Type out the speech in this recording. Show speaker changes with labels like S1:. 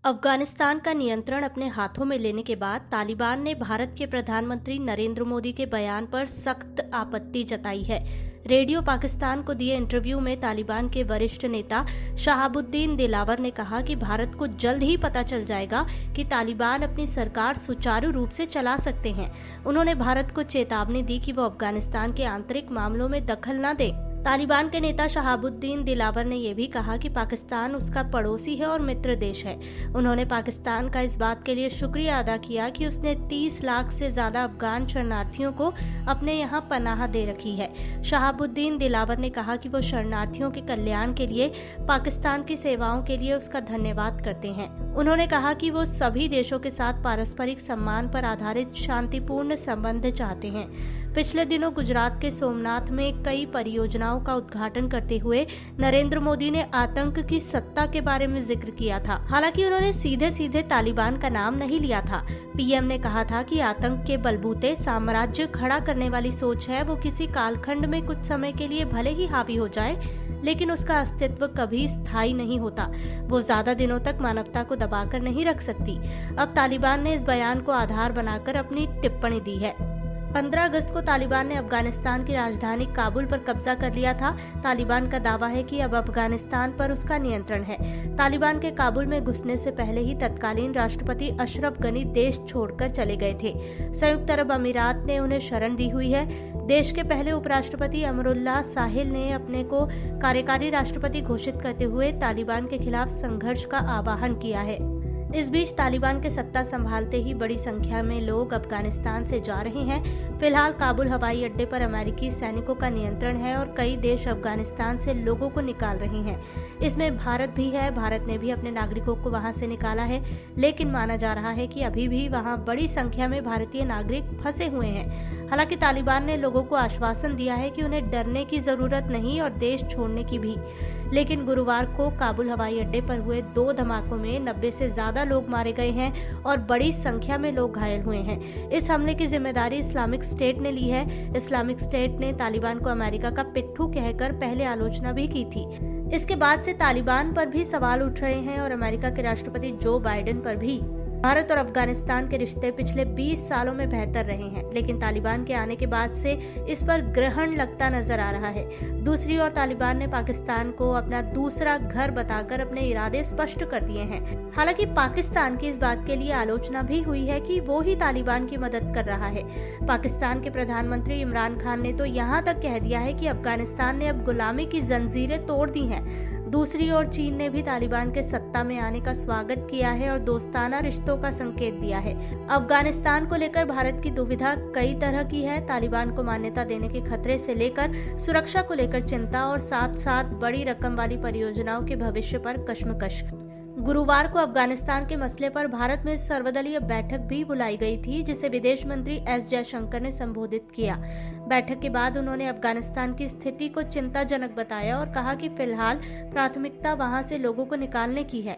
S1: अफगानिस्तान का नियंत्रण अपने हाथों में लेने के बाद तालिबान ने भारत के प्रधानमंत्री नरेंद्र मोदी के बयान पर सख्त आपत्ति जताई है। रेडियो पाकिस्तान को दिए इंटरव्यू में तालिबान के वरिष्ठ नेता शहाबुद्दीन दिलावर ने कहा कि भारत को जल्द ही पता चल जाएगा कि तालिबान अपनी सरकार सुचारू रूप से चला सकते हैं। उन्होंने भारत को चेतावनी दी कि वो अफगानिस्तान के आंतरिक मामलों में दखल न दे। तालिबान के नेता शहाबुद्दीन दिलावर ने यह भी कहा कि पाकिस्तान उसका पड़ोसी है और मित्र देश है। उन्होंने पाकिस्तान का इस बात के लिए शुक्रिया अदा किया कि उसने 30 लाख से ज्यादा अफगान शरणार्थियों को अपने यहाँ पनाह दे रखी है। शहाबुद्दीन दिलावर ने कहा कि वो शरणार्थियों के कल्याण के लिए पाकिस्तान की सेवाओं के लिए उसका धन्यवाद करते हैं। उन्होंने कहा कि वो सभी देशों के साथ पारस्परिक सम्मान पर आधारित शांतिपूर्ण संबंध चाहते हैं। पिछले दिनों गुजरात के सोमनाथ में कई परियोजनाओं का उद्घाटन करते हुए नरेंद्र मोदी ने आतंक की सत्ता के बारे में जिक्र किया था। हालांकि उन्होंने सीधे सीधे तालिबान का नाम नहीं लिया था। पीएम ने कहा था कि आतंक के बलबूते साम्राज्य खड़ा करने वाली सोच है। वो किसी कालखंड में कुछ समय के लिए भले ही हावी हो जाए, लेकिन उसका अस्तित्व कभी स्थायी नहीं होता। वो ज्यादा दिनों तक मानवता को दबाकर नहीं रख सकती। अब तालिबान ने इस बयान को आधार बनाकर अपनी टिप्पणी दी है। 15 अगस्त को तालिबान ने अफगानिस्तान की राजधानी काबुल पर कब्जा कर लिया था। तालिबान का दावा है कि अब अफगानिस्तान पर उसका नियंत्रण है। तालिबान के काबुल में घुसने से पहले ही तत्कालीन राष्ट्रपति अशरफ गनी देश छोड़कर चले गए थे। संयुक्त अरब अमीरात ने उन्हें शरण दी हुई है। देश के पहले उपराष्ट्रपति अमरुल्लाह साहिल ने अपने को कार्यकारी राष्ट्रपति घोषित करते हुए तालिबान के खिलाफ संघर्ष का आह्वान किया है। इस बीच तालिबान के सत्ता संभालते ही बड़ी संख्या में लोग अफगानिस्तान से जा रहे हैं। फिलहाल काबुल हवाई अड्डे पर अमेरिकी सैनिकों का नियंत्रण है और कई देश अफगानिस्तान से लोगों को निकाल रहे हैं। इसमें भारत भी है। भारत ने भी अपने नागरिकों को वहां से निकाला है, लेकिन माना जा रहा है कि अभी भी वहां बड़ी संख्या में भारतीय नागरिक फंसे हुए हैं। हालांकि तालिबान ने लोगों को आश्वासन दिया है कि उन्हें डरने की जरूरत नहीं और देश छोड़ने की भी। लेकिन गुरुवार को काबुल हवाई अड्डे पर हुए 2 धमाकों में 90 से ज्यादा लोग मारे गए हैं और बड़ी संख्या में लोग घायल हुए हैं। इस हमले की जिम्मेदारी इस्लामिक स्टेट ने ली है। इस्लामिक स्टेट ने तालिबान को अमेरिका का पिट्ठू कहकर पहले आलोचना भी की थी। इसके बाद से तालिबान पर भी सवाल उठ रहे हैं और अमेरिका के राष्ट्रपति जो बाइडेन पर भी। भारत और अफगानिस्तान के रिश्ते पिछले 20 सालों में बेहतर रहे हैं, लेकिन तालिबान के आने के बाद से इस पर ग्रहण लगता नजर आ रहा है। दूसरी ओर तालिबान ने पाकिस्तान को अपना दूसरा घर बताकर अपने इरादे स्पष्ट कर दिए हैं। हालांकि पाकिस्तान की इस बात के लिए आलोचना भी हुई है कि वो ही तालिबान की मदद कर रहा है। पाकिस्तान के प्रधानमंत्री इमरान खान ने तो यहाँ तक कह दिया है कि अफगानिस्तान ने अब गुलामी की जंजीरें तोड़ दी हैं। दूसरी ओर चीन ने भी तालिबान के सत्ता में आने का स्वागत किया है और दोस्ताना रिश्तों का संकेत दिया है। अफगानिस्तान को लेकर भारत की दुविधा कई तरह की है। तालिबान को मान्यता देने के खतरे से लेकर सुरक्षा को लेकर चिंता और साथ साथ बड़ी रकम वाली परियोजनाओं के भविष्य पर कश्मकश। गुरुवार को अफगानिस्तान के मसले पर भारत में सर्वदलीय बैठक भी बुलाई गई थी, जिसे विदेश मंत्री एस जयशंकर ने संबोधित किया। बैठक के बाद उन्होंने अफगानिस्तान की स्थिति को चिंताजनक बताया और कहा कि फिलहाल प्राथमिकता वहां से लोगों को निकालने की है।